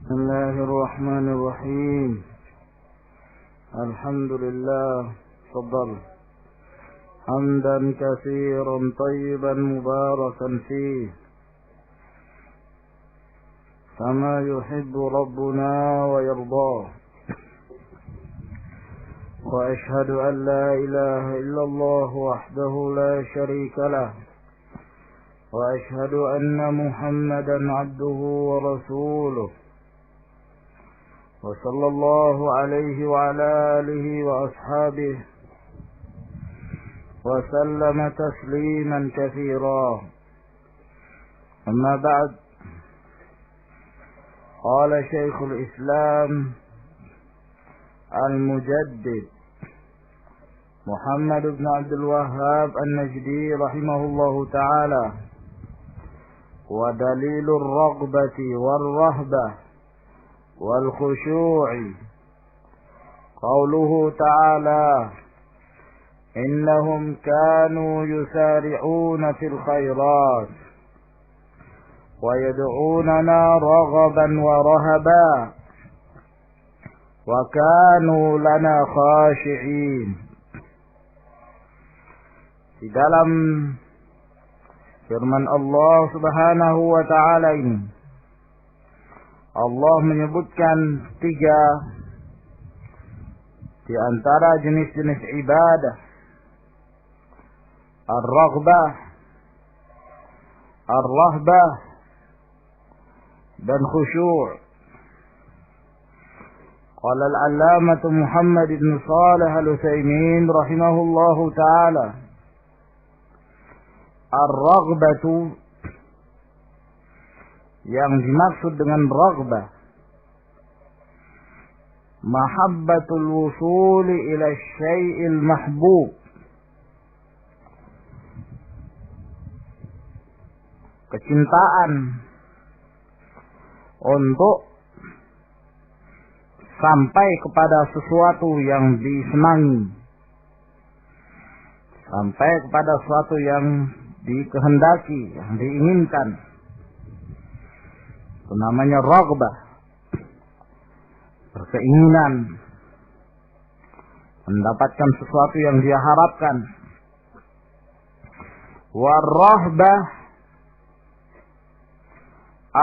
بسم الله الرحمن الرحيم. الحمد لله. تفضل. حمدا كثيرا طيبا مباركا فيه كما يحب ربنا ويرضاه. وأشهد أن لا إله إلا الله وحده لا شريك له، وأشهد أن محمدا عبده ورسوله، وصلى الله عليه وعلى آله وأصحابه وسلم تسليما كثيرا. أما بعد، قال شيخ الإسلام المجدد محمد بن عبد الوهاب النجدي رحمه الله تعالى: ودليل الرغبة والرهبة والخشوع قوله تعالى: إنهم كانوا يسارعون في الخيرات ويدعوننا رغبا ورهبا وكانوا لنا خاشعين. Di dalam firman Allah Subhanahu wa taala ini, Allah menyebutkan 3 di antara jenis-jenis ibadah: ar-raghbah, ar-rahbah, dan khusyuk. Qala al-allamah Muhammad ibn Shalih al-Utsaimin rahimahullahu taala: ar-raghbatu, yang dimaksud dengan raghbah, mahabbatul wusuli ila syai'il mahbub, kecintaan untuk sampai kepada sesuatu yang disenangi, sampai kepada sesuatu yang dikehendaki, yang diinginkan. Itu namanya raghbah, berkeinginan mendapatkan sesuatu yang dia harapkan. Warahbah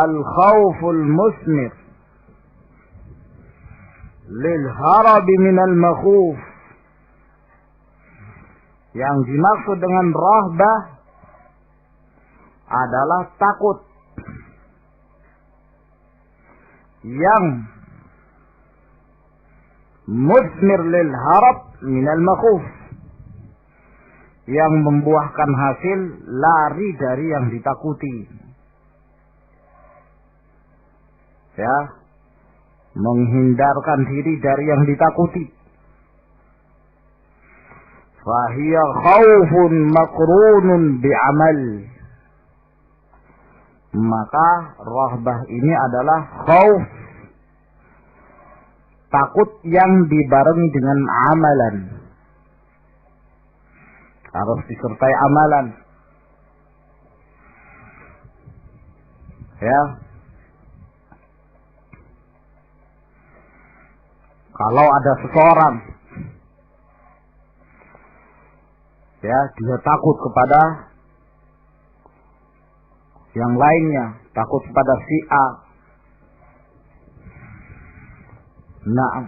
al-khawful musnir lil harabi minal makhuf. Yang dimaksud dengan rahbah adalah takut yang musnir lil harab minal makhuf, yang membuahkan hasil lari dari yang ditakuti. Ya, menghindarkan diri dari yang ditakuti. Fahiya khawfun makrunun bi'amal. Maka rahbah ini adalah khauf, takut yang dibarengi dengan amalan. Harus disertai amalan. Ya. Kalau ada seseorang, ya, dia takut kepada yang lainnya, takut kepada si A. Nah,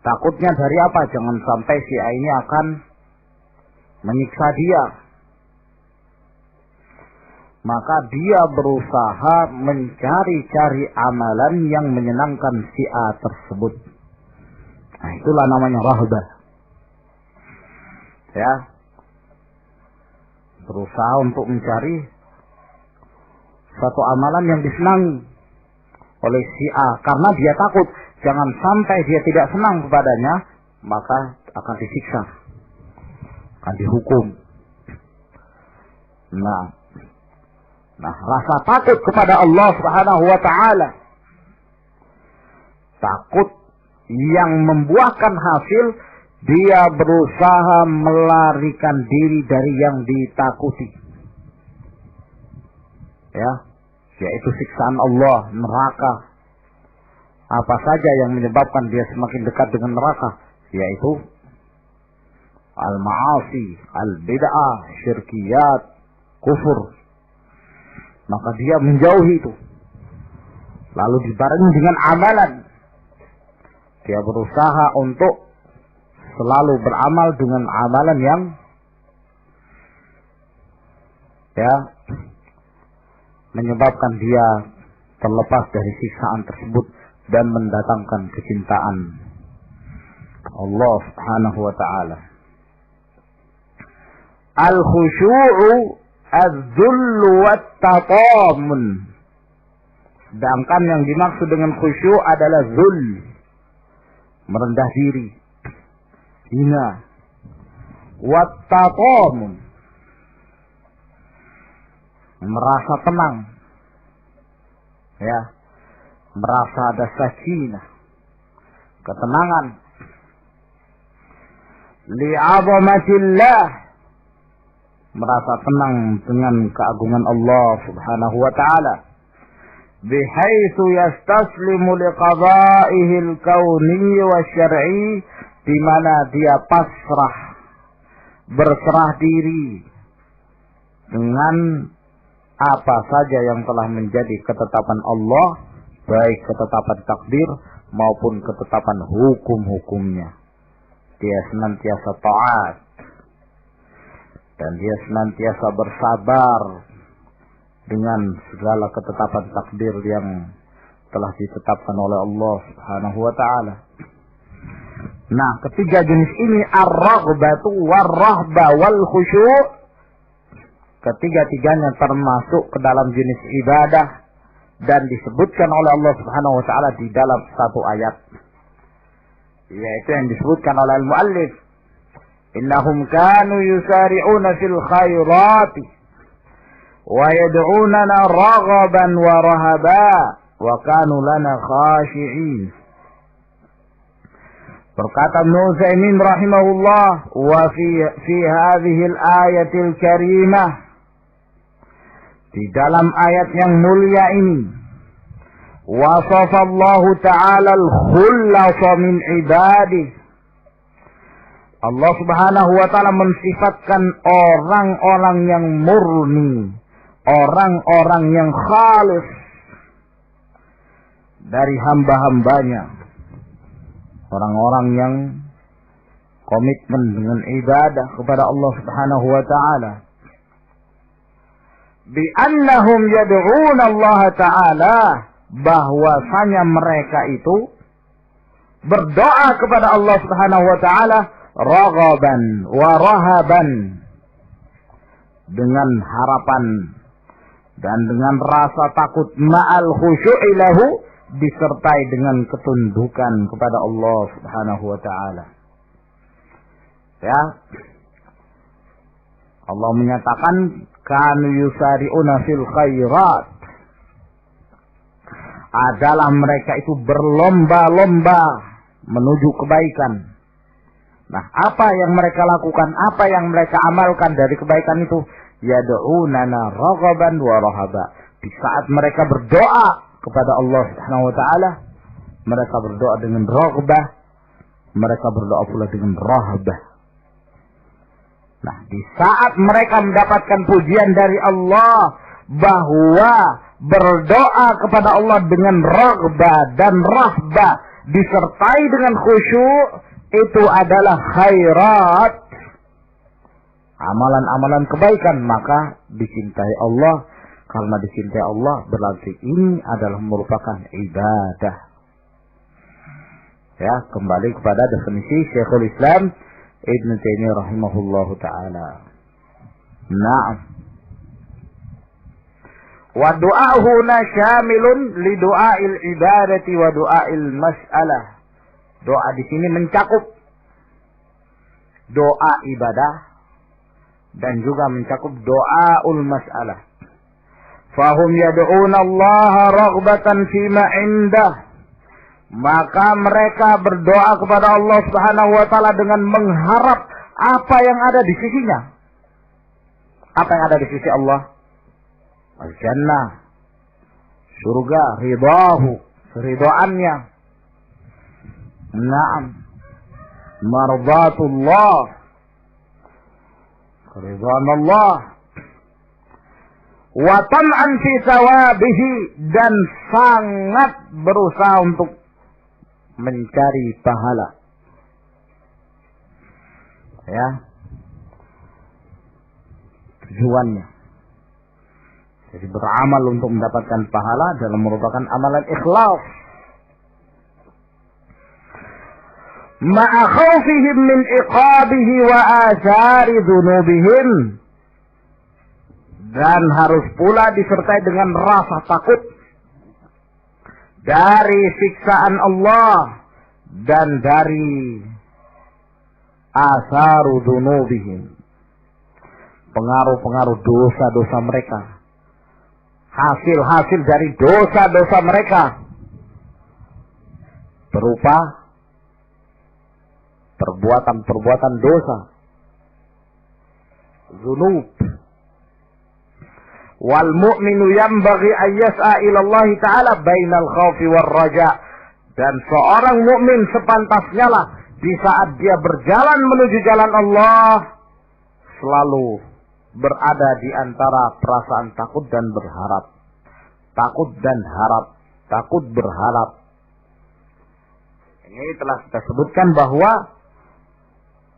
takutnya dari apa? Jangan sampai si A ini akan menyiksa dia. Maka dia berusaha mencari-cari amalan yang menyenangkan si A tersebut. Nah, itulah namanya rahbah. Ya, berusaha untuk mencari satu amalan yang disenangi oleh si A, karena dia takut jangan sampai dia tidak senang kepadanya, maka akan disiksa, akan dihukum. Nah, rasa takut kepada Allah Subhanahu wa taala, takut yang membuahkan hasil dia berusaha melarikan diri dari yang ditakuti. Ya, yaitu siksaan Allah, neraka. Apa saja yang menyebabkan dia semakin dekat dengan neraka, yaitu al-ma'asi, al-bid'ah, syirkiyat, kufur. Maka dia menjauhi itu. Lalu dibarengi dengan amalan. Dia berusaha untuk selalu beramal dengan amalan yang menyebabkan dia terlepas dari siksaan tersebut dan mendatangkan kecintaan Allah Subhanahu wa ta'ala. Al-khusyu'u az-zullu wat-tatamun. Sedangkan yang dimaksud dengan khusyuk adalah zul, merendah diri, hina, wat-tatamun, merasa tenang, merasa ada sakinah, ketenangan, li'azamatillah, merasa tenang dengan keagungan Allah Subhanahu wa ta'ala, bihaitsu yastaslimu liqada'ihi al-kauni wa syar'i, di mana dia pasrah, berserah diri dengan apa saja yang telah menjadi ketetapan Allah, baik ketetapan takdir maupun ketetapan hukum-hukumnya. Dia senantiasa taat dan dia senantiasa bersabar dengan segala ketetapan takdir yang telah ditetapkan oleh Allah Subhanahu wa ta'ala. Nah, ketiga jenis ini, ar-raghbatu war-rahba wal khusyu', ketiga-tiganya termasuk ke dalam jenis ibadah dan disebutkan oleh Allah Subhanahu wa ta'ala di dalam satu ayat, yaitu yang disebutkan oleh al-muallif, innahum kanu yusari'una fil khairati wa yad'unana raghaban wa rahaba wa kanu lana khashi'in. Berkata Ibnu Utsaimin rahimahullah, wa fi hadhihi al-ayati al-karimah, di dalam ayat yang mulia ini, wasafa Allah Ta'ala al-khulasa min ibadih. Allah Subhanahu wa ta'ala mensifatkan orang-orang yang murni, orang-orang yang khalis dari hamba-hambanya, orang-orang yang komitmen dengan ibadah kepada Allah Subhanahu wa ta'ala. Bi'annahum yad'un Allah ta'ala, bahwasanya mereka itu berdoa kepada Allah Subhanahu wa ta'ala raghaban wa rahaban, dengan harapan dan dengan rasa takut, ma'al khusyu'i lahu, disertai dengan ketundukan kepada Allah Subhanahu wa ta'ala. Ya, Allah menyatakan kanu yusari'una fil khairat, adalah mereka itu berlomba-lomba menuju kebaikan. Nah, apa yang mereka lakukan, apa yang mereka amalkan dari kebaikan itu? Yad'unana raghaban wa rahaba. Di saat mereka berdoa kepada Allah Subhanahu wa ta'ala, mereka berdoa dengan raghbah, mereka berdoa pula dengan rahabah. Nah, di saat mereka mendapatkan pujian dari Allah bahwa berdoa kepada Allah dengan raghbah dan rahbah disertai dengan khusyuk, itu adalah khairat, amalan-amalan kebaikan, maka dicintai Allah. Karena dicintai Allah berarti ini adalah merupakan ibadah. Ya, kembali kepada definisi Syekhul Islam Ibn Taimiyah rahimahullahu ta'ala. Naam. Wa du'ahuna syamilun li du'ail ibadati wa du'ail mas'alah. Doa di sini mencakup doa ibadah dan juga mencakup doaul mas'alah. Fahum yad'una Allah raghbatan fima indah. Maka mereka berdoa kepada Allah Subhanahu wa ta'ala dengan mengharap apa yang ada di sisinya. Apa yang ada di sisi Allah? Al-Jannah, surga, ridahu, ridhaannya. Naam, mardatullah, ridhaan Allah. Wa tam'an fi thawabihi, dan sangat berusaha untuk mencari pahala. Ya, tujuannya. Jadi beramal untuk mendapatkan pahala dalam merupakan amalan ikhlas. Ma'a khawfihim min iqabihi wa athari dhunubihim, dan harus pula disertai dengan rasa takut dari siksaan Allah dan dari atharu dhunubihim, pengaruh-pengaruh dosa-dosa mereka, hasil-hasil dari dosa-dosa mereka berupa perbuatan-perbuatan dosa, dzunub. Wal mu'minu yanbaghi an yas'a ila Allah Ta'ala bainal khaufi war raja, dan seorang mukmin sepantasnya lah di saat dia berjalan menuju jalan Allah selalu berada di antara perasaan takut dan berharap. Takut dan harap, takut berharap. Ini telah kita sebutkan bahwa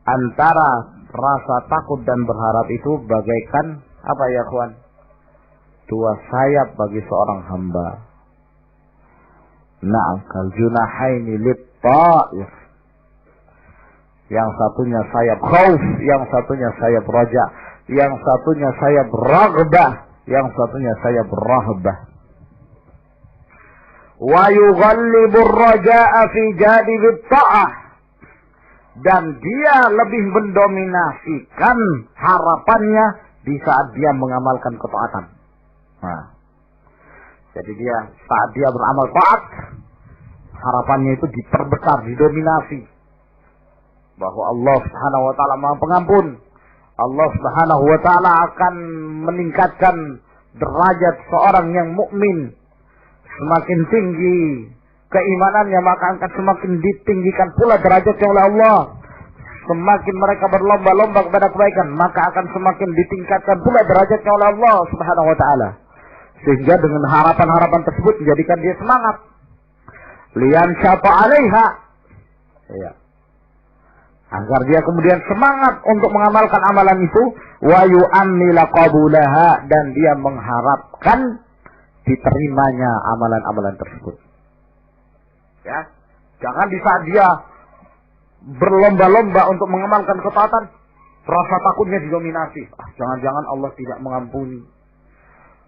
antara rasa takut dan berharap itu bagaikan apa ya kawan? Dua sayap bagi seorang hamba. Na'am, kal junahaini lit-ta'if. Yang satunya sayap khauf, yang satunya sayap raja, yang satunya sayap raghbah, yang satunya sayap rahbah. Wa yughallibu ar-raja'a fi janibit ta'ah, dan dia lebih mendominasikan harapannya di saat dia mengamalkan ketaatan. Nah, jadi dia saat dia beramal taat, harapannya itu diperbesar, didominasi, bahwa Allah Subhanahu wa taala Maha Pengampun. Allah Subhanahu wa taala akan meningkatkan derajat seorang yang mukmin. Semakin tinggi keimanannya, maka akan semakin ditinggikan pula derajatnya oleh Allah. Semakin mereka berlomba-lomba kepada kebaikan, maka akan semakin ditingkatkan pula derajatnya oleh Allah Subhanahu wa taala. Sehingga dengan harapan-harapan tersebut menjadikan dia semangat. Lian syata 'alaiha. Ya. Agar dia kemudian semangat untuk mengamalkan amalan itu, wa yu'ammila qabulaha, dan dia mengharapkan diterimanya amalan-amalan tersebut. Ya, jangan di saat dia berlomba-lomba untuk mengamalkan ketaatan, rasa takutnya didominasi. Jangan-jangan Allah tidak mengampuni.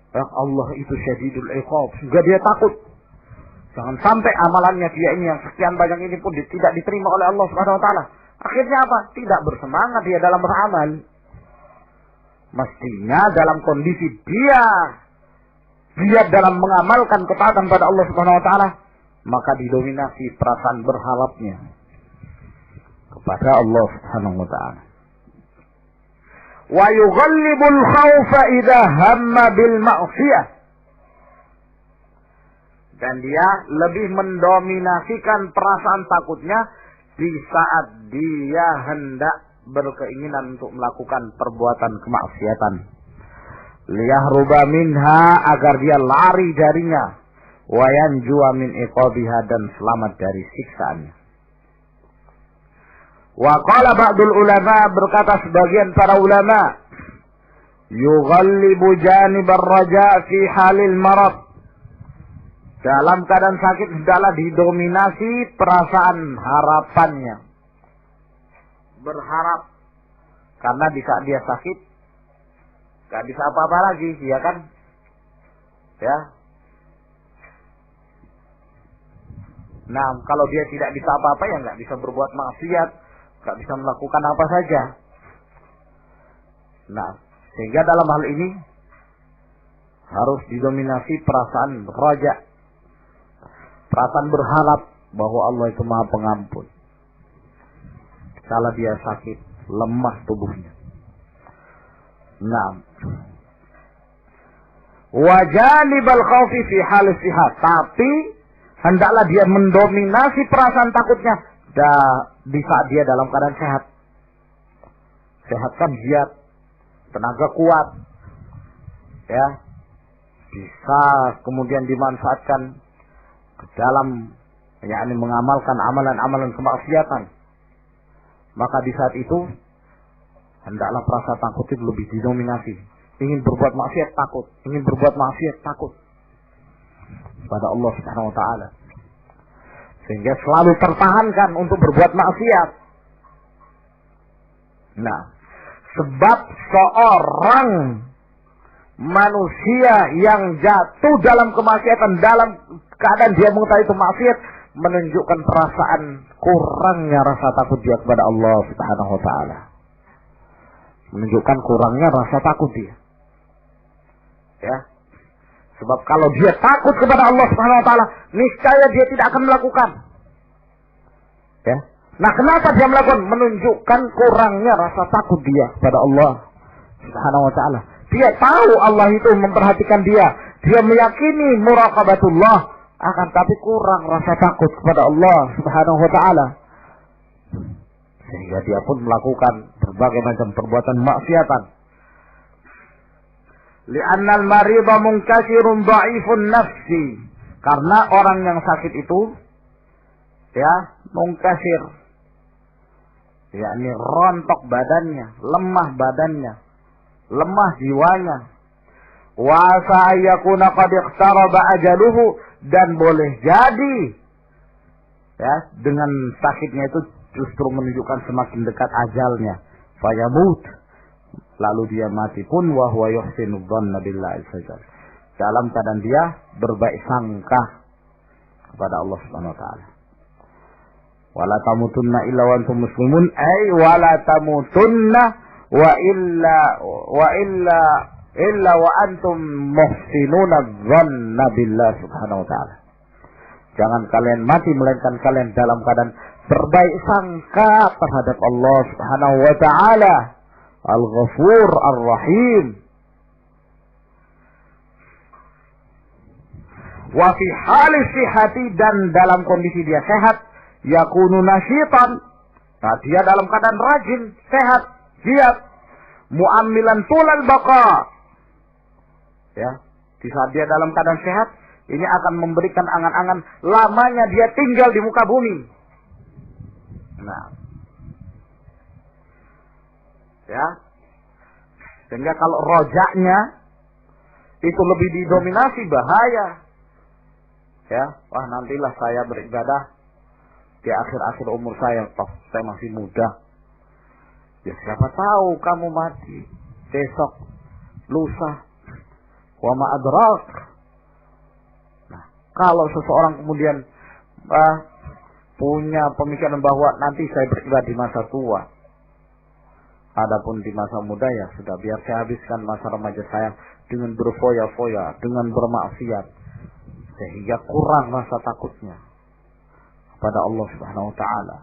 Allah itu syadidul iqab, sehingga dia takut. Jangan sampai amalannya dia ini yang sekian banyak ini pun tidak diterima oleh Allah Subhanahu wa taala. Akhirnya apa? Tidak bersemangat dia dalam beramal. Mestinya dalam kondisi dia dalam mengamalkan ketaatan pada Allah Subhanahu wa taala, maka didominasi perasaan berharapnya kepada Allah Subhanahu wa taala. Wa yughallibul khaufa idza hamma bil ma'siyah, dan dia lebih mendominasikan perasaan takutnya di saat dia hendak berkeinginan untuk melakukan perbuatan kemaksiatan. Liyahruba minha, agar dia lari darinya, wa yanjuwa min iqabiha, dan selamat dari siksaannya. Wa qala ba'dul ulama, berkata sebagian para ulama, yughallibu janibar raja fi halil marad, dalam keadaan sakit hendaklah didominasi perasaan harapannya, berharap, karena di saat dia sakit gak bisa apa-apa lagi, ya kan? Ya. Nah, kalau dia tidak bisa apa-apa, ya gak bisa berbuat maksiat, gak bisa melakukan apa saja. Nah, sehingga dalam hal ini harus didominasi perasaan raja, perasaan berharap bahwa Allah itu Maha Pengampun. Kalau dia sakit, lemah tubuhnya. Nah, wa janibal khaufi fi halis sihat, tapi hendaklah dia mendominasi perasaan takutnya di saat dia dalam keadaan sehat. Sehat kan giat, tenaga kuat, ya, bisa kemudian dimanfaatkan ke dalam, yakni mengamalkan amalan-amalan kemaksiatan. Maka di saat itu hendaklah perasaan takut itu lebih didominasi. Ingin berbuat maksiat takut, ingin berbuat maksiat takut pada Allah Subhanahu wa taala. Sehingga selalu tertahankan untuk berbuat maksiat. Nah, sebab seorang manusia yang jatuh dalam kemaksiatan, dalam keadaan dia mengetahui itu maksiat, menunjukkan perasaan kurangnya rasa takut dia kepada Allah Subhanahu wa taala. Menunjukkan kurangnya rasa takut dia. Ya. Sebab kalau dia takut kepada Allah Subhanahu wa taala, niscaya dia tidak akan melakukan. Ya. Nah, kenapa dia melakukan? Menunjukkan kurangnya rasa takut dia kepada Allah Subhanahu wa taala. Dia tahu Allah itu memperhatikan dia. Dia meyakini muraqabatullah, akan tapi kurang rasa takut kepada Allah Subhanahu wa taala. Sehingga dia pun melakukan berbagai macam perbuatan maksiatan. Li'anna al-marida munkasirun dha'ifun nafsi. Karena orang yang sakit itu, ya, munkasir, yakni rontok badannya, lemah jiwanya. Wa sa'ayakuna qad iqtaraba ajaluhu, dan boleh jadi, ya, dengan sakitnya itu justru menunjukkan semakin dekat ajalnya. Fayamut, lalu dia mati pun wa huwa yuhsinu dhanna billahi azza, dalam keadaan dia berbaik sangka kepada Allah Subhanahu wa taala. Wala tamutunna illa wa antum muslimun, ay wala tamutunna wa illa wa antum muhsinuna dhanna billahi subhanahu wa ta'ala. Jangan kalian mati melainkan kalian dalam keadaan berbaik sangka terhadap Allah Subhanahu wa taala, Al-Ghafur Ar-Rahim. Wa fi halis sihati, dan dalam kondisi dia sehat, yakunu nasyitan. Nah, dia dalam keadaan rajin, sehat, giat, mu'ammilan tulal baqa. Ya, di saat dia dalam keadaan sehat, ini akan memberikan angan-angan lamanya dia tinggal di muka bumi. Nah, ya, sehingga kalau rojaknya itu lebih didominasi, bahaya. Ya, wah nantilah saya beribadah di akhir-akhir umur saya, toh saya masih muda. Ya siapa tahu kamu mati besok, lusa, wa ma adrak. Nah, kalau seseorang kemudian punya pemikiran bahwa nanti saya beribadah di masa tua, adapun di masa muda ya sudah, biar saya habiskan masa remaja saya dengan berfoya-foya, dengan bermaksiat, sehingga kurang rasa takutnya pada Allah Subhanahu wa taala.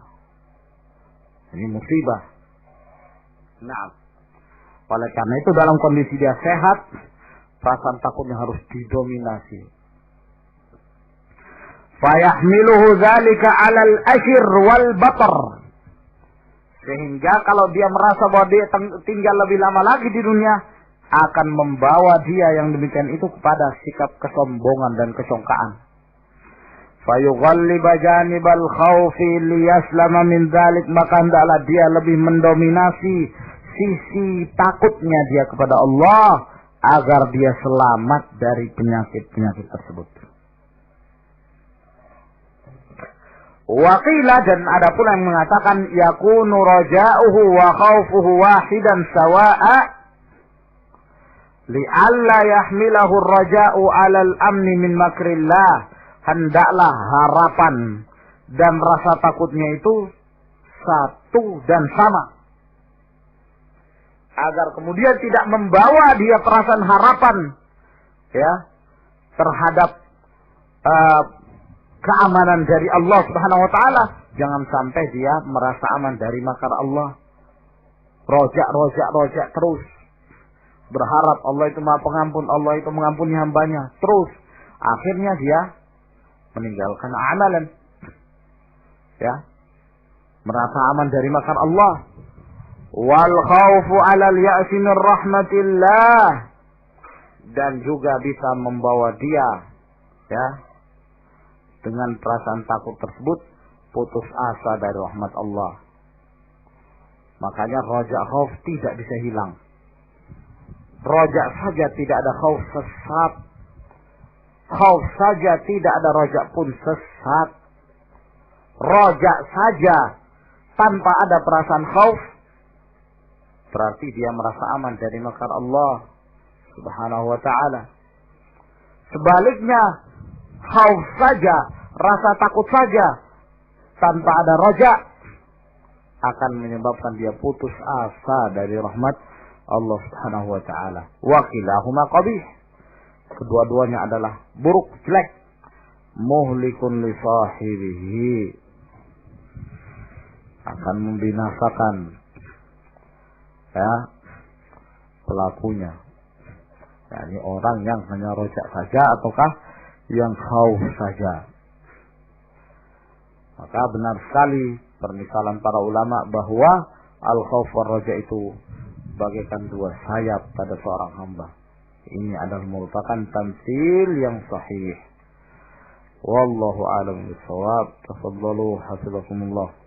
Ini musibah. Nah, oleh karena itu dalam kondisi dia sehat, perasaan takutnya harus didominasi. Fayahmiluhu dzalika 'alal ashir wal batar. Sehingga kalau dia merasa bahwa dia tinggal lebih lama lagi di dunia, akan membawa dia yang demikian itu kepada sikap kesombongan dan kesongkaan. Fayughalliba janibal khawfi liyaslama min dzalik, maka hendaklah dia lebih mendominasi sisi takutnya dia kepada Allah agar dia selamat dari penyakit-penyakit tersebut. Waqila, dan ada pula yang mengatakan yakunu raja'uhu wa khawfuhu wahidan sawa'a li'alla yahmilahu ar-raja'u 'ala al-amni min makrillah. Hendaklah harapan dan rasa takutnya itu satu dan sama, agar kemudian tidak membawa dia perasaan harapan, ya, terhadap keamanan dari Allah Subhanahu wa taala. Jangan sampai dia merasa aman dari makar Allah. Rojak terus. berharap Allah itu Maha Pengampun, Allah itu mengampuni hambanya, terus akhirnya dia meninggalkan amalan, ya, merasa aman dari makar Allah. Wal khaufu 'alal ya'si min rahmatillah, dan juga bisa membawa dia, ya, dengan perasaan takut tersebut putus asa dari rahmat Allah. Makanya raja khauf tidak bisa hilang. Raja saja tidak ada khauf sesat. Khauf saja tidak ada raja pun sesat. Raja saja tanpa ada perasaan khauf, berarti dia merasa aman dari makar Allah Subhanahu wa ta'ala. Sebaliknya, khauf saja, rasa takut saja tanpa ada raja akan menyebabkan dia putus asa dari rahmat Allah Subhanahu wa ta'ala. Wa kilahuma qabih. Kedua-duanya adalah buruk, jelek. Muhlikun li sahibihi. Akan membinasakan, ya, pelakunya. Yani orang yang hanya rojak saja ataukah yang khauf saja. Maka benar sekali permisalan para ulama bahwa al-khauf wal raja itu bagaikan dua sayap pada seorang hamba. Ini adalah merupakan tamtsil yang sahih. Wallahu a'lam bishawab. Tafadhalu hafizakumullah.